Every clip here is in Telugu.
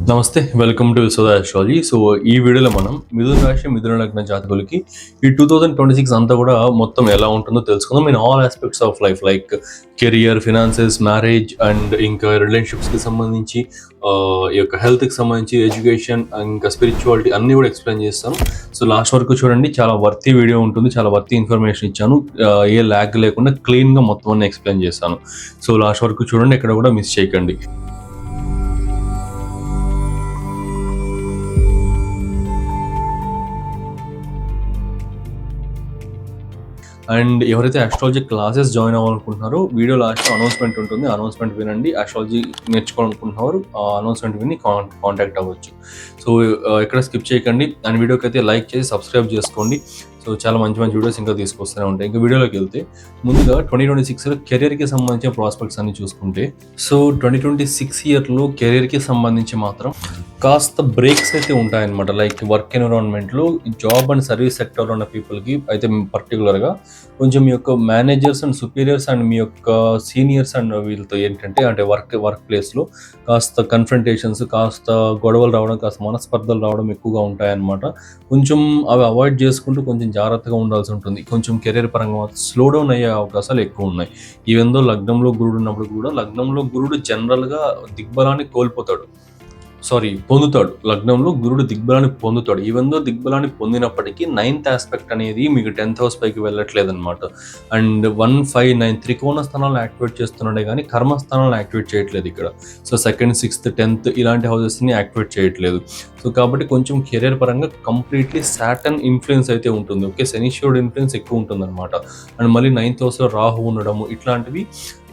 నమస్తే. Welcome to Yashoda astrology. So, ఈ వీడియోలో మనం మిథున రాశి, మిథున లగ్న జాతకులకి ఈ 2026 అంతా కూడా మొత్తం ఎలా ఉంటుందో తెలుసుకుందాం. In all aspects of life like career, finances, marriage and ఇంకా రిలేషన్‌షిప్స్‌కి సంబంధించి ఈ యొక్క హెల్త్‌కి సంబంధించి, ఎడ్యుకేషన్ ఇంకా స్పిరిచువాలిటీ అన్నీ కూడా ఎక్స్‌ప్లెయిన్ చేస్తాను. సో, లాస్ట్ వరకు చూడండి. చాలా వర్తీ వీడియో ఉంటుంది. చాలా వర్తీ ఇన్ఫర్మేషన్ ఇచ్చాను. ఏ ల్యాగ్ లేకుండా క్లీన్‌గా మొత్తం అన్నీ ఎక్స్‌ప్లెయిన్ చేశాను. సో, లాస్ట్ వరకు చూడండి. ఎక్కడ కూడా మిస్ చేయకండి. అండ్ ఎవరైతే ఆస్ట్రాలజీ క్లాసెస్ జాయిన్ అవ్వాలనుకుంటున్నారో వీడియో లాస్ట్లో అనౌన్స్మెంట్ ఉంటుంది. అనౌన్స్మెంట్ వినండి. ఆస్ట్రాలజీ నేర్చుకోవాలనుకుంటున్నారు అనౌన్స్మెంట్ విని కాంటాక్ట్ అవ్వచ్చు. సో ఎక్కడ స్కిప్ చేయకండి. అండ్ వీడియోకి అయితే లైక్ చేసి సబ్స్క్రైబ్ చేసుకోండి. సో చాలా మంచి మంచి వీడియోస్ ఇంకా తీసుకొస్తూనే ఉంటాయి. ఇంకా వీడియోలోకి వెళ్తే ముందుగా 2026లో కెరియర్కి సంబంధించిన ప్రాస్పెక్ట్స్ అన్ని చూసుకుంటే, సో 2026 ఇయర్లో కెరియర్కి సంబంధించి మాత్రం కాస్త బ్రేక్స్ అయితే ఉంటాయన్నమాట. లైక్ వర్క్ ఎన్విరాన్మెంట్లో జాబ్ అండ్ సర్వీస్ సెక్టర్లో ఉన్న పీపుల్కి అయితే పర్టికులర్గా కొంచెం మీ యొక్క మేనేజర్స్ అండ్ సుపీరియర్స్ అండ్ మీ యొక్క సీనియర్స్ అండ్ వీళ్ళతో ఏంటంటే అంటే వర్క్ ప్లేస్లో కాస్త కన్ఫ్రంటేషన్స్, కాస్త గొడవలు రావడం, కాస్త మనస్పర్ధలు రావడం ఎక్కువగా ఉంటాయన్నమాట. కొంచెం అవి అవాయిడ్ చేసుకుంటూ కొంచెం జాగ్రత్తగా ఉండాల్సి ఉంటుంది. కొంచెం కెరీర్ పరంగా స్లో డౌన్ అయ్యే అవకాశాలు ఎక్కువ ఉన్నాయి. ఈవెన్ దో లగ్నంలో గురుడు ఉన్నప్పుడు కూడా లగ్నంలో గురుడు జనరల్గా దిగ్బలాన్ని కోల్పోతాడు, పొందుతాడు. లగ్నంలో గురుడు దిగ్బలాన్ని పొందుతాడు. ఈవెన్ దో దిగ్బలాన్ని పొందినప్పటికీ 9th ఆస్పెక్ట్ అనేది మీకు 10th హౌస్ పైకి వెళ్ళట్లేదు అనమాట. అండ్ 1, 5, 9 త్రికోణ స్థానాలను యాక్టివేట్ చేస్తున్నాడే కానీ కర్మస్థానాలను యాక్టివేట్ చేయట్లేదు ఇక్కడ. సో 2nd, 6th, 10th ఇలాంటి హౌసెస్ని యాక్టివేట్ చేయట్లేదు. సో కాబట్టి కొంచెం కెరీర్ పరంగా కంప్లీట్లీ సాటర్న్ ఇన్ఫ్లుయెన్స్ అయితే ఉంటుంది. ఓకే, శనీశ్వరుడు ఇన్ఫ్లుయెన్స్ ఎక్కువ ఉంటుంది అనమాట. అండ్ మళ్ళీ 9th హౌస్లో రాహు ఉండడము ఇట్లాంటివి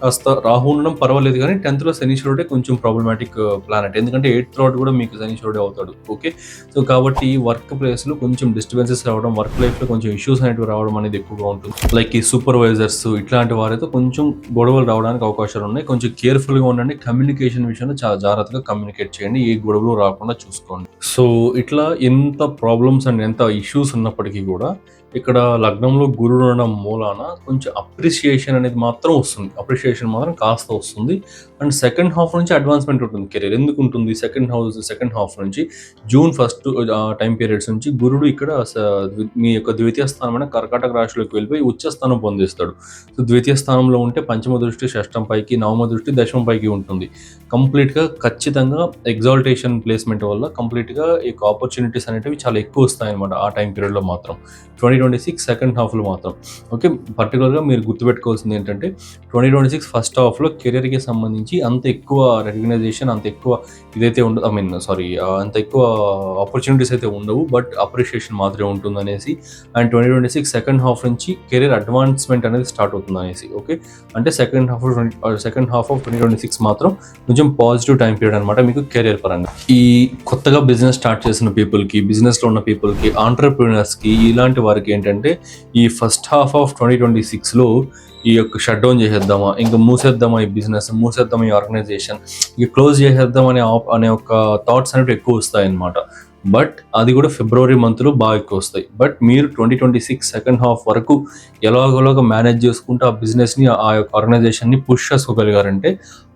కాస్త రాహు ఉండడం పర్వాలేదు, కానీ 10th శనీశ్వరుడే కొంచెం ప్రాబ్లమాటిక్ ప్లానెట్. ఎందుకంటే 8th లార్డ్ కూడా మీకు శనీశ్వరుడే అవుతాడు. ఓకే, సో కాబట్టి వర్క్ ప్లేస్లో కొంచెం డిస్టర్బెన్సెస్ రావడం, వర్క్ లైఫ్లో కొంచెం ఇష్యూస్ అనేవి రావడం అనేది ఎక్కువగా ఉంటుంది. లైక్ ఈ సూపర్వైజర్స్ ఇట్లాంటి వారైతే కొంచెం గొడవలు రావడానికి అవకాశాలు ఉన్నాయి. కొంచెం కేర్ఫుల్గా ఉండండి. కమ్యూనికేషన్ విషయంలో చాలా జాగ్రత్తగా కమ్యూనికేట్ చేయండి. ఏ గొడవలు రాకుండా చూసుకోండి. సో ఇట్లా ఎంత ప్రాబ్లమ్స్ అండ్ ఎంత ఇష్యూస్ ఉన్నప్పటికీ కూడా ఇక్కడ లగ్నంలో గురుడు ఉండడం మూలాన కొంచెం అప్రిసియేషన్ అనేది మాత్రం వస్తుంది. అప్రిసియేషన్ మాత్రం కాస్త వస్తుంది. అండ్ సెకండ్ హాఫ్ నుంచి అడ్వాన్స్మెంట్ ఉంటుంది కెరీర్. ఎందుకు ఉంటుంది? సెకండ్ హాఫ్ నుంచి జూన్ 1st టైం పీరియడ్స్ నుంచి గురుడు ఇక్కడ మీ యొక్క ద్వితీయ స్థానమైన కర్కాటక రాశిలోకి వెళ్ళిపోయి ఉచ్చ స్థానం పొందిస్తాడు. సో ద్వితీయ స్థానంలో ఉంటే పంచమ దృష్టి షష్టం పైకి, నవమ దృష్టి దశమం పైకి ఉంటుంది. కంప్లీట్గా ఖచ్చితంగా ఎగ్జాల్టేషన్ ప్లేస్మెంట్ వల్ల కంప్లీట్గా ఈ ఆపర్చునిటీస్ అనేటివి చాలా ఎక్కువ వస్తాయి అనమాట ఆ టైం పీరియడ్లో మాత్రం. 2026 సెకండ్ హాఫ్లో మాత్రం. ఓకే, పర్టికులర్గా మీరు గుర్తుపెట్టుకోవాల్సింది ఏంటంటే 2026 ఫస్ట్ హాఫ్లో కెరీర్కి సంబంధించి అంత ఎక్కువ రికగ్నైజేషన్, అంత ఎక్కువ ఇదైతే ఉండదు. అంత ఎక్కువ ఆపర్చునిటీస్ అయితే ఉండవు, బట్ అప్రిషియేషన్ మాత్రమే ఉంటుంది అనేసి. అండ్ 2026 సెకండ్ హాఫ్ నుంచి కెరీర్ అడ్వాన్స్మెంట్ అనేది స్టార్ట్ అవుతుంది అనేసి. ఓకే, అంటే సెకండ్ హాఫ్ ఆఫ్ 2026 మాత్రం కొంచెం పాజిటివ్ టైం పీరియడ్ అనమాట మీకు కెరీర్ పరంగా. ఈ కొత్తగా బిజినెస్ స్టార్ట్ చేసిన పీపుల్కి, బిజినెస్లో ఉన్న పీపుల్కి, ఆంటర్ప్రీనర్స్కి ఇలాంటి వారికి ఏంటంటే ఈ ఫస్ట్ హాఫ్ ఆఫ్ 2026లో ఈ యొక్క షట్ డౌన్ చేసేద్దామా, ఇంకా మూసేద్దామా ఈ బిజినెస్, మూసేద్దామా ఈ ఆర్గనైజేషన్, ఇక క్లోజ్ చేసేద్దాం అనే ఒక థాట్స్ అనేవి ఎక్కువ వస్తాయి అన్నమాట. బట్ అది కూడా ఫిబ్రవరి మంత్లో బాగా ఎక్కువ వస్తాయి. బట్ మీరు 2026 సెకండ్ హాఫ్ వరకు ఎలాగోలాగా మేనేజ్ చేసుకుంటూ ఆ బిజినెస్ని, ఆ యొక్క ఆర్గనైజేషన్ని పుష్ చేసుకోగలిగారంటే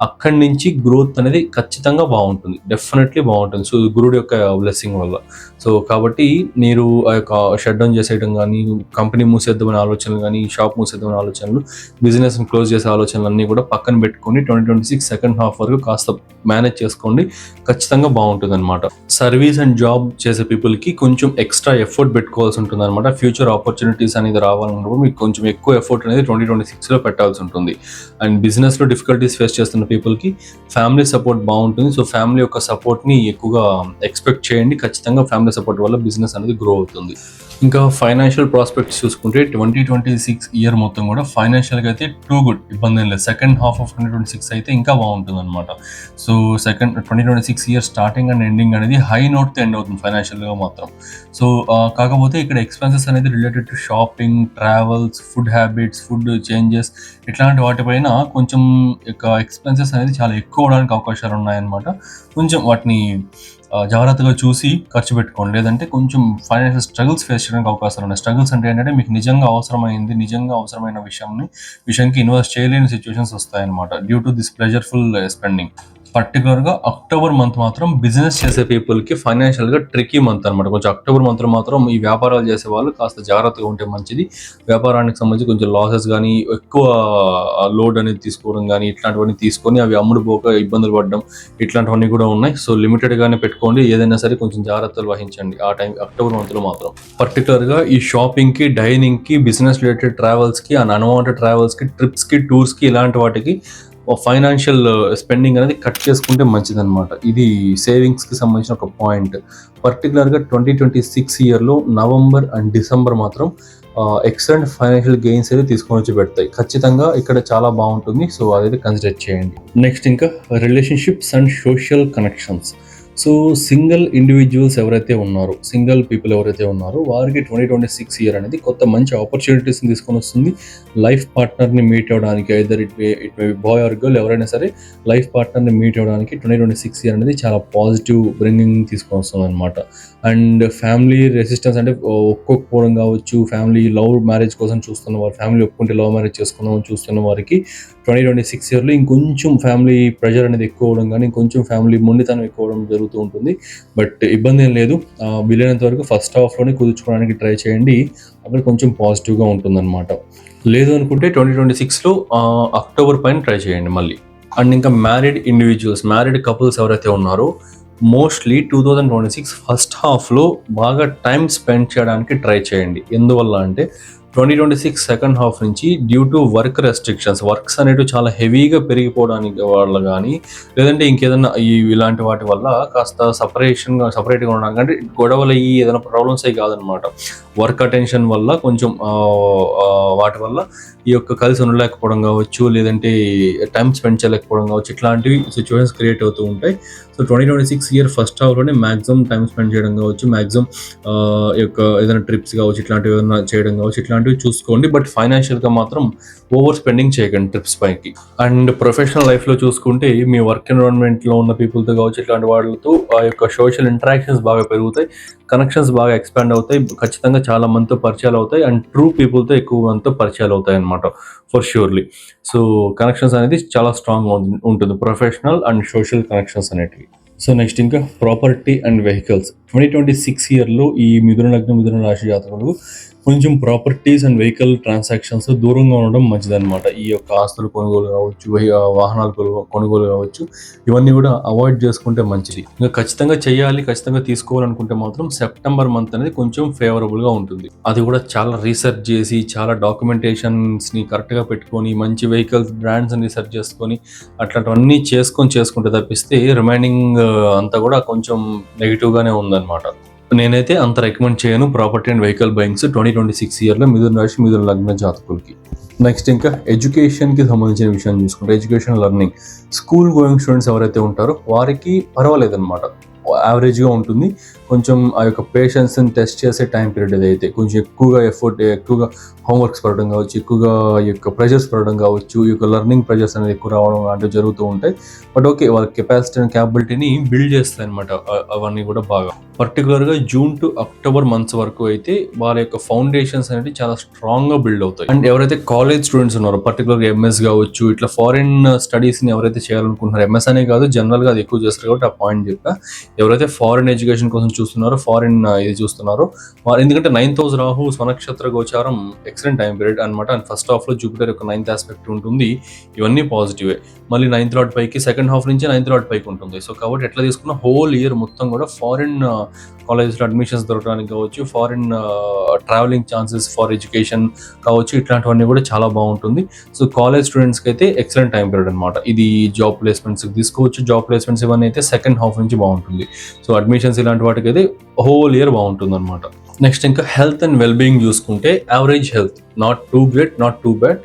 అక్కడి నుంచి గ్రోత్ అనేది ఖచ్చితంగా బాగుంటుంది. డెఫినెట్లీ బాగుంటుంది. సో గురుడు యొక్క బ్లెస్సింగ్ వల్ల. సో కాబట్టి మీరు ఆ యొక్క షట్ డౌన్ చేసేయడం కానీ, కంపెనీ మూసేద్దామనే ఆలోచనలు కానీ, షాప్ మూసేద్దామనే ఆలోచనలు, బిజినెస్ని క్లోజ్ చేసే ఆలోచనలు అన్నీ కూడా పక్కన పెట్టుకొని 2026 సెకండ్ హాఫ్ వరకు కాస్త మేనేజ్ చేసుకోండి. ఖచ్చితంగా బాగుంటుంది అనమాట. సర్వీస్ అండ్ జాబ్ చేసే పీపుల్కి కొంచెం ఎక్స్ట్రా ఎఫర్ట్ పెట్టుకోవాల్సి ఉంటుంది అనమాట. ఫ్యూచర్ ఆపర్చునిటీస్ అనేది రావాలన్నప్పుడు మీకు కొంచెం ఎక్కువ ఎఫర్ట్ అనేది 2026లో పెట్టాల్సి ఉంటుంది. అండ్ బిజినెస్లో డిఫికల్టీస్ ఫేస్ చేస్తున్న పీపుల్కి ఫ్యామిలీ సపోర్ట్ బాగుంటుంది. సో ఫ్యామిలీ యొక్క సపోర్ట్ని ఎక్కువగా ఎక్స్పెక్ట్ చేయండి. ఖచ్చితంగా ఫ్యామిలీ సపోర్ట్ వల్ల బిజినెస్ అనేది గ్రో అవుతుంది. ఇంకా ఫైనాన్షియల్ ప్రాస్పెక్ట్స్ చూసుకుంటే 2026 ఇయర్ మొత్తం కూడా ఫైనాన్షియల్గా అయితే టూ గుడ్, ఇబ్బంది ఏం లేదు. సెకండ్ హాఫ్ ఆఫ్ 2026 అయితే ఇంకా బాగుంటుంది అనమాట. So 2026 year starting and ending అనేది హై నోట్తో ఎండ్ అవుతుంది ఫైనాన్షియల్గా మాత్రం. సో కాకపోతే ఇక్కడ ఎక్స్పెన్సెస్ అనేది related to shopping, travels, food habits, food changes ఇట్లాంటి వాటిపైన కొంచెం ఎక్స్పెన్సెస్ అనేది చాలా ఎక్కువ అవడానికి అవకాశాలు ఉన్నాయన్నమాట. కొంచెం వాటిని జాగ్రత్తగా చూసి ఖర్చు పెట్టుకోండి. లేదంటే కొంచెం ఫైనాన్షియల్ స్ట్రగుల్స్ ఫేస్ చేయడానికి అవకాశాలు ఉన్నాయి. స్ట్రగుల్స్ అంటే ఏంటంటే మీకు నిజంగా అవసరమైన విషయానికి ఇన్వెస్ట్ చేయలేని సిచ్యువేషన్స్ వస్తాయన్నమాట డ్యూ టు దిస్ ప్లెజర్ఫుల్ స్పెండింగ్. పర్టికులర్గా అక్టోబర్ మంత్ మాత్రం బిజినెస్ చేసే పీపుల్కి ఫైనాన్షియల్గా ట్రికీ మంత్ అనమాట. కొంచెం అక్టోబర్ మంత్ మాత్రం ఈ వ్యాపారాలు చేసే వాళ్ళు కాస్త జాగ్రత్తగా ఉంటే మంచిది. వ్యాపారానికి సంబంధించి కొంచెం లాసెస్ కానీ, ఎక్కువ లోడ్ అనేది తీసుకోవడం కానీ, ఇట్లాంటివన్నీ తీసుకొని అవి అమ్ముడుపోక ఇబ్బందులు పడడం ఇట్లాంటివన్నీ కూడా ఉన్నాయి. సో లిమిటెడ్గానే పెట్టుకోండి. ఏదైనా సరే కొంచెం జాగ్రత్తలు వహించండి ఆ టైం అక్టోబర్ మంత్లో మాత్రం. పర్టికులర్గా ఈ షాపింగ్కి, డైనింగ్కి, బిజినెస్ రిలేటెడ్ ట్రావెల్స్కి, అండ్ అన్వాంటెడ్ ట్రావెల్స్కి, ట్రిప్స్కి, టూర్స్కి ఇలాంటి వాటికి ఫైనాన్షియల్ స్పెండింగ్ అనేది కట్ చేసుకుంటే మంచిదన్నమాట. ఇది సేవింగ్స్కి సంబంధించిన ఒక పాయింట్. పర్టికులర్గా 2026 ఇయర్లో నవంబర్ అండ్ డిసెంబర్ మాత్రం ఎక్సలెంట్ ఫైనాన్షియల్ గెయిన్స్ అయితే తీసుకొని వచ్చి పెడతాయి. ఖచ్చితంగా ఇక్కడ చాలా బాగుంటుంది. సో అదైతే కన్సిడర్ చేయండి. నెక్స్ట్ ఇంకా relationships and social connections. So single individuals ఎవరైతే ఉన్నారో, సింగిల్ పీపుల్ ఎవరైతే ఉన్నారో వారికి 2026 ఇయర్ అనేది కొత్త మంచి ఆపర్చునిటీస్ని తీసుకొని వస్తుంది. లైఫ్ పార్ట్నర్ని మీట్ అవ్వడానికి, either it may boy or girl, ఎవరైనా సరే లైఫ్ పార్ట్నర్ని మీట్ అవ్వడానికి 2026 ఇయర్ అనేది చాలా పాజిటివ్ బ్రింగింగ్ తీసుకొని వస్తుంది అనమాట. అండ్ ఫ్యామిలీ రెసిస్టెన్స్ అంటే ఒప్పుకోకపోవడం కావచ్చు, ఫ్యామిలీ లవ్ మ్యారేజ్ కోసం చూస్తున్న వారు, ఫ్యామిలీ ఒప్పుకుంటే లవ్ మ్యారేజ్ చేసుకుందామని చూస్తున్న వారికి 2026 ఇయర్లో ఇంకొంచెం ఫ్యామిలీ ప్రెషర్ అనేది ఎక్కువ అవడం కానీ, ఇంకొంచెం ఫ్యామిలీ మొండితనం ఎక్కువ అవడం జరుగుతూ ఉంటుంది. బట్ ఇబ్బంది ఏం లేదు. వీలైనంత వరకు ఫస్ట్ హాఫ్లోనే కుదుర్చుకోవడానికి ట్రై చేయండి. అక్కడ కొంచెం పాజిటివ్గా ఉంటుందన్నమాట. లేదు అనుకుంటే 2026లో అక్టోబర్ పైన ట్రై చేయండి మళ్ళీ. అండ్ ఇంకా మ్యారీడ్ ఇండివిజువల్స్, మ్యారీడ్ కపుల్స్ ఎవరైతే ఉన్నారో మోస్ట్లీ 2026 ఫస్ట్ హాఫ్లో బాగా టైం స్పెండ్ చేయడానికి ట్రై చేయండి. ఎందువల్ల అంటే 2026 సెకండ్ హాఫ్ నుంచి due to work restrictions, works అనేవి చాలా హెవీగా పెరిగిపోవడానికి వల్ల కానీ, లేదంటే ఇంకేదైనా ఇలాంటి వాటి వల్ల కాస్త సపరేట్గా ఉండడానికి, అంటే గొడవలు అయ్యి ఏదైనా ప్రాబ్లమ్స్ అయ్యి కాదనమాట. వర్క్ అటెన్షన్ వల్ల కొంచెం వాటి వల్ల ఈ యొక్క కలిసి ఉండలేకపోవడం కావచ్చు, లేదంటే టైం స్పెండ్ చేయలేకపోవడం కావచ్చు, ఇట్లాంటివి సిచ్యువేషన్స్ క్రియేట్ అవుతూ ఉంటాయి. సో 2026 ఇయర్ ఫస్ట్ హాఫ్లోనే మ్యాక్సిమం టైం స్పెండ్ చేయడం కావచ్చు, మ్యాక్సిమం యొక్క ఏదైనా ట్రిప్స్ కావచ్చు, ఇట్లాంటివి ఏదైనా చేయడం కావచ్చు, ఇట్లాంటివి చూసుకోండి. బట్ ఫైనాన్షియల్గా మాత్రం ఓవర్ స్పెండింగ్ చేయకండి ట్రిప్స్ పైకి. అండ్ ప్రొఫెషనల్ లైఫ్లో చూసుకుంటే మీ వర్క్ ఎన్విరాన్మెంట్లో ఉన్న పీపుల్తో కావచ్చు, ఇట్లాంటి వాళ్ళతో ఆ యొక్క సోషల్ ఇంటరాక్షన్స్ బాగా పెరుగుతాయి, కనెక్షన్స్ బాగా ఎక్స్పాండ్ అవుతాయి, ఖచ్చితంగా చాలా మందితో పరిచయాలు అవుతాయి, అండ్ ట్రూ పీపుల్తో ఎక్కువ మందితో పరిచయాలు అవుతాయి అనమాట ఫర్ ష్యూర్లీ. సో కనెక్షన్స్ అనేది చాలా స్ట్రాంగ్ ఉంటుంది, ప్రొఫెషనల్ అండ్ సోషల్ కనెక్షన్స్ అనేటివి. సో నెక్స్ట్ ఇంకా ప్రాపర్టీ అండ్ వెహికల్స్. 2026 ఇయర్లో ఈ మిథున లగ్నం, మిథున రాశి జాతకులు కొంచెం ప్రాపర్టీస్ అండ్ వెహికల్ ట్రాన్సాక్షన్స్ దూరంగా ఉండడం మంచిదన్నమాట. ఈ యొక్క ఆస్తులు కొనుగోలు కావచ్చు, వాహనాలు కొనుగోలు కావచ్చు, ఇవన్నీ కూడా అవాయిడ్ చేసుకుంటే మంచిది. ఇంకా ఖచ్చితంగా చేయాలి, ఖచ్చితంగా తీసుకోవాలనుకుంటే మాత్రం సెప్టెంబర్ మంత్ అనేది కొంచెం ఫేవరబుల్గా ఉంటుంది. అది కూడా చాలా రీసెర్చ్ చేసి, చాలా డాక్యుమెంటేషన్స్ని కరెక్ట్గా పెట్టుకొని, మంచి వెహికల్స్ బ్రాండ్స్ని రీసెర్చ్ చేసుకొని, అట్లాంటివన్నీ చేసుకుంటే తప్పిస్తే రిమైనింగ్ అంతా కూడా కొంచెం నెగిటివ్గానే ఉందన్నమాట. నేనైతే అంత రికమెండ్ చేయను ప్రాపర్టీ అండ్ వెహికల్ బయింగ్స్ 2026 ఇయర్లో మిథున రాశి, మిథున లగ్న జాతకులకి. నెక్స్ట్ ఇంకా ఎడ్యుకేషన్కి సంబంధించిన విషయం చూసుకుంటే, education, learning, school going students ఎవరైతే ఉంటారో వారికి పర్వాలేదన్నమాట, యావరేజ్గా ఉంటుంది. కొంచెం ఆ యొక్క పేషెన్స్ని టెస్ట్ చేసే టైం పీరియడ్ ఏదైతే కొంచెం ఎక్కువగా హోంవర్క్స్ పడడం కావచ్చు, ఎక్కువగా ఈ యొక్క ప్రెషర్స్ పడడం కావచ్చు, ఈ యొక్క లెర్నింగ్ ప్రెషర్స్ అనేది ఎక్కువ రావడం లాంటివి జరుగుతూ ఉంటాయి. బట్ ఓకే, వాళ్ళ కెపాసిటీ అండ్ క్యాపబిలిటీని బిల్డ్ చేస్తాయి అనమాట అవన్నీ కూడా బాగా. పర్టికులర్గా జూన్ టు అక్టోబర్ మంత్స్ వరకు అయితే వాళ్ళ యొక్క ఫౌండేషన్స్ అనేవి చాలా స్ట్రాంగ్గా బిల్డ్ అవుతాయి. అండ్ ఎవరైతే కాలేజ్ స్టూడెంట్స్ ఉన్నారో, పర్టికులర్గా ఎంఎస్ కావచ్చు, ఇట్లా ఫారిన్ స్టడీస్ని ఎవరైతే చేయాలనుకుంటున్నారో, ఎంఎస్ అనే కాదు జనరల్గా అది ఎక్కువ చేస్తారు కాబట్టి ఆ పాయింట్ చెప్పా. ఎవరైతే ఫారిన్ ఎడ్యుకేషన్ కోసం చూస్తున్నారో, ఫారిన్ ఇది చూస్తున్నారో వారు, ఎందుకంటే 9th హౌస్ రాహు స్వనక్షత్ర గోచారం ఎక్సలెంట్ టైం పీరియడ్ అనమాట. అండ్ ఫస్ట్ హాఫ్లో జూపిటర్ యొక్క 9th ఆస్పెక్ట్ ఉంటుంది, ఇవన్నీ పాజిటివే. మళ్ళీ 9th లార్డ్ పైకి సెకండ్ హాఫ్ నుంచి 9th లార్డ్ పైకి ఉంటుంది. సో కాబట్టి ఎట్లా తీసుకున్న హోల్ ఇయర్ మొత్తం కూడా ఫారిన్ కాలేజ్లో అడ్మిషన్స్ దొరకడానికి కావచ్చు, foreign travelling chances for education కావచ్చు, ఇట్లాంటివన్నీ కూడా చాలా బాగుంటుంది. సో కాలేజ్ స్టూడెంట్స్కి అయితే ఎక్సలెంట్ టైం పీరియడ్ అనమాట ఇది. జాబ్ ప్లేస్మెంట్స్కి తీసుకోవచ్చు, జాబ్ ప్లేస్మెంట్స్ ఇవన్నీ అయితే సెకండ్ హాఫ్ నుంచి బాగుంటుంది. సో అడ్మిషన్స్ ఇలాంటి వాటికి అయితే హోల్ ఇయర్ బాగుంటుంది అనమాట. నెక్స్ట్ ఇంకా హెల్త్ అండ్ వెల్బీయింగ్ చూసుకుంటే, average health, not two great, not too bad.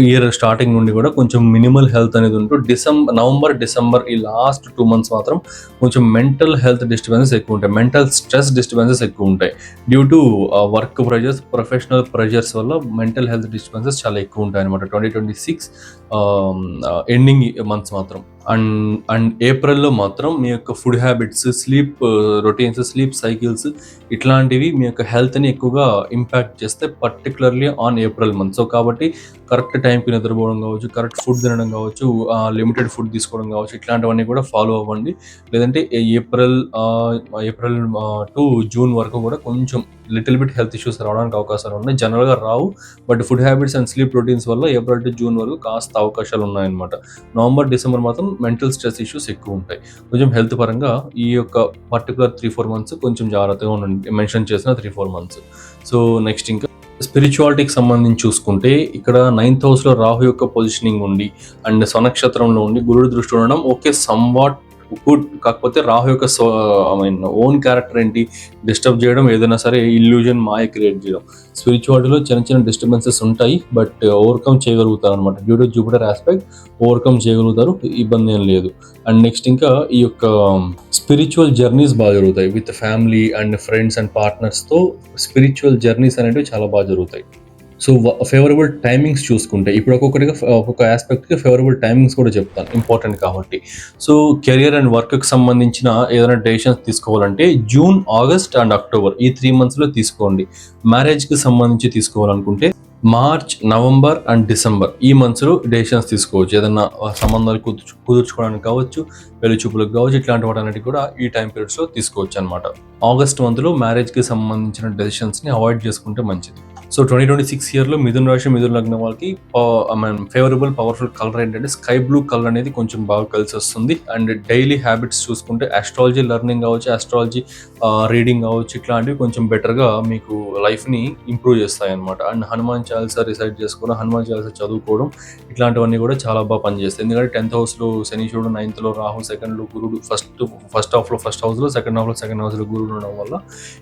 Year starting నుండి కూడా కొంచెం మినిమల్ హెల్త్ అనేది ఉంటూ నవంబర్, డిసెంబర్ ఈ లాస్ట్ 2 months మాత్రం కొంచెం మెంటల్ హెల్త్ డిస్టర్బెన్సెస్ ఎక్కువ ఉంటాయి, మెంటల్ స్ట్రెస్ డిస్టర్బెన్సెస్ ఎక్కువ ఉంటాయి. Due to work pressures, professional pressures వల్ల మెంటల్ హెల్త్ డిస్టర్బెన్సెస్ చాలా ఎక్కువ ఉంటాయి అనమాట 2026 ఎండింగ్ మంత్స్ మాత్రం. అండ్ ఏప్రిల్‌లో మాత్రం మీ యొక్క food habits, sleep routines, sleep cycles ఇట్లాంటివి మీ యొక్క హెల్త్‌ని ఎక్కువగా ఇంపాక్ట్ చేస్తాయి. Particularly on April month. So, కాబట్టి కరెక్ట్ టైంకి నిద్రపోవడం కావచ్చు, కరెక్ట్ ఫుడ్ తినడం కావచ్చు, లిమిటెడ్ ఫుడ్ తీసుకోవడం కావచ్చు, ఇట్లాంటివన్నీ కూడా ఫాలో అవ్వండి. లేదంటే ఏప్రిల్ టు జూన్ వరకు కూడా కొంచెం లిటిల్ బిట్ హెల్త్ ఇష్యూస్ రావడానికి అవకాశాలు ఉన్నాయి. జనరల్‌గా రావు. But food habits and sleep routines వల్ల ఏప్రిల్ టు జూన్ వరకు కాస్త అవకాశాలు ఉన్నాయన్నమాట. నవంబర్, డిసెంబర్ మాత్రం మెంటల్ స్ట్రెస్ ఇష్యూస్ ఎక్కువ ఉంటాయి. కొంచెం హెల్త్ పరంగా ఈ యొక్క పర్టికులర్ 3-4 మంత్స్ కొంచెం జాగ్రత్తగా ఉండండి. మెన్షన్ చేసిన 3-4 మంత్స్. సో, నెక్స్ట్ ఇంకా స్పిరిచువాలిటీకి సంబంధించి చూసుకుంటే ఇక్కడ 9th హౌస్‌లో రాహు యొక్క పొజిషనింగ్ ఉండి అండ్ స్వనక్షత్రంలో ఉండి గురుడి దృష్టి ఉండడం ఓకే, సంవాట్ గుడ్. కాకపోతే రాహు యొక్క ఓన్ క్యారెక్టర్ ఏంటి, డిస్టర్బ్ చేయడం, ఏదైనా సరే ఇల్యూజన్, మాయ క్రియేట్ చేయడం. స్పిరిచువాలిటీలో చిన్న చిన్న డిస్టర్బెన్సెస్ ఉంటాయి, బట్ ఓవర్కమ్ చేయగలుగుతారు అనమాట. Due to Jupiter aspect overcome చేయగలుగుతారు, ఇబ్బంది ఏం లేదు. అండ్ నెక్స్ట్ ఇంకా ఈ యొక్క స్పిరిచువల్ జర్నీస్ బాగా జరుగుతాయి with family and friends and పార్ట్నర్స్తో. స్పిరిచువల్ జర్నీస్ అనేవి చాలా బాగా జరుగుతాయి. సో, ఫేవరబుల్ టైమింగ్స్ చూసుకుంటే ఇప్పుడు ఒక్కొక్కటిగా ఒక్కొక్క ఆస్పెక్ట్‌కి ఫేవరబుల్ టైమింగ్స్ కూడా చెప్తాను, ఇంపార్టెంట్ కాబట్టి. సో, కెరియర్ అండ్ వర్క్‌కి సంబంధించిన ఏదైనా డెసిషన్స్ తీసుకోవాలంటే జూన్, ఆగస్ట్ అండ్ అక్టోబర్ ఈ 3 మంత్స్‌లో తీసుకోండి. మ్యారేజ్‌కి సంబంధించి తీసుకోవాలనుకుంటే మార్చ్, నవంబర్ అండ్ డిసెంబర్ ఈ మంత్స్‌లో డెసిషన్స్ తీసుకోవచ్చు. ఏదన్నా సంబంధాలు కుదుర్చుకోవడానికి కావచ్చు, పెళ్లి చూపులకు కావచ్చు, ఇట్లాంటి వాటన్నిటికి కూడా ఈ టైం పీరియడ్స్‌లో తీసుకోవచ్చు అనమాట. ఆగస్ట్ మంత్‌లో మ్యారేజ్‌కి సంబంధించిన డెసిషన్స్‌ని అవాయిడ్ చేసుకుంటే మంచిది. సో, 2026 ఇయర్‌లో మిథున రాశి, మిథున లగ్నం వాళ్ళకి ఫేవరబుల్ పవర్ఫుల్ కలర్ ఏంటంటే స్కై బ్లూ కలర్ అనేది కొంచెం బాగా కలిసి వస్తుంది. అండ్ డైలీ హ్యాబిట్స్ చూసుకుంటే ఆస్ట్రాలజీ లెర్నింగ్ కావచ్చు, ఆస్ట్రాలజీ రీడింగ్ కావచ్చు, ఇట్లాంటివి కొంచెం బెటర్‌గా మీకు లైఫ్‌ని ఇంప్రూవ్ చేస్తాయన్నమాట. అండ్ హనుమాన్ చాలీసా రిసైట్ చేసుకోవడం, హనుమాన్ చాలీసా చదువుకోవడం ఇట్లాంటివన్నీ కూడా చాలా బాగా పనిచేస్తాయి. ఎందుకంటే 10th హౌస్‌లో శనీశ్వరుడు, 9th రాహు, 2nd గురుడు, ఫస్ట్ హౌస్‌లో సెకండ్ హౌస్‌లో గురుడు ఉండడం వల్ల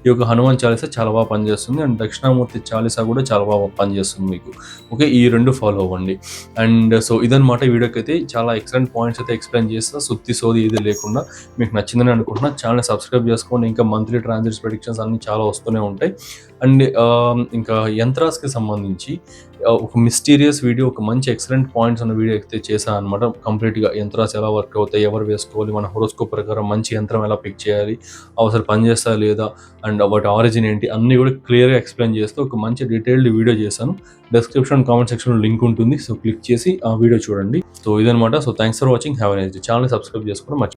ఈ యొక్క హనుమాన్ చాలీసా చాలా బాగా పనిచేస్తుంది. అండ్ దక్షిణామూర్తి చాలీసా కూడా చాలా బాగా పనిచేస్తుంది మీకు. ఓకే, ఈ 2 ఫాలో అవ్వండి. అండ్ సో ఇదన్నమాట వీడియోకి అయితే చాలా ఎక్సలెంట్ పాయింట్స్ అయితే ఎక్స్ప్లెయిన్ చేస్తా, సుత్తి సోది ఏది లేకుండా. మీకు నచ్చిందని అనుకుంటున్నా. ఛానల్ సబ్స్క్రైబ్ చేసుకోండి. ఇంకా మంత్లీ ట్రాన్సిట్స్ ప్రెడిక్షన్స్ అన్నీ చాలా వస్తూనే ఉంటాయి. అండ్ ఇంకా యంత్రాస్కి సంబంధించి ఒక మిస్టీరియస్ వీడియో, ఒక మంచి ఎక్సలెంట్ పాయింట్స్ ఉన్న వీడియో అయితే చేశాను అనమాట. కంప్లీట్గా యంత్రాస్ ఎలా వర్క్ అవుతాయి, ఎవరు వేసుకోవాలి, మన హోరోస్కోప్ ప్రకారం మంచి యంత్రం ఎలా పిక్ చేయాలి, అసలు పనిచేస్తా లేదా, అండ్ వాటి ఆరిజిన్ ఏంటి, అన్నీ కూడా క్లియర్గా ఎక్స్ప్లెయిన్ చేస్తూ ఒక మంచి డీటెయిల్డ్ వీడియో చేశాను. డిస్క్రిప్షన్, కామెంట్ సెక్షన్లో లింక్ ఉంటుంది. సో, క్లిక్ చేసి ఆ వీడియో చూడండి. సో, ఇదనమాట. So, thanks for watching. Have a nice day. Channel subscribe చేసుకోవడం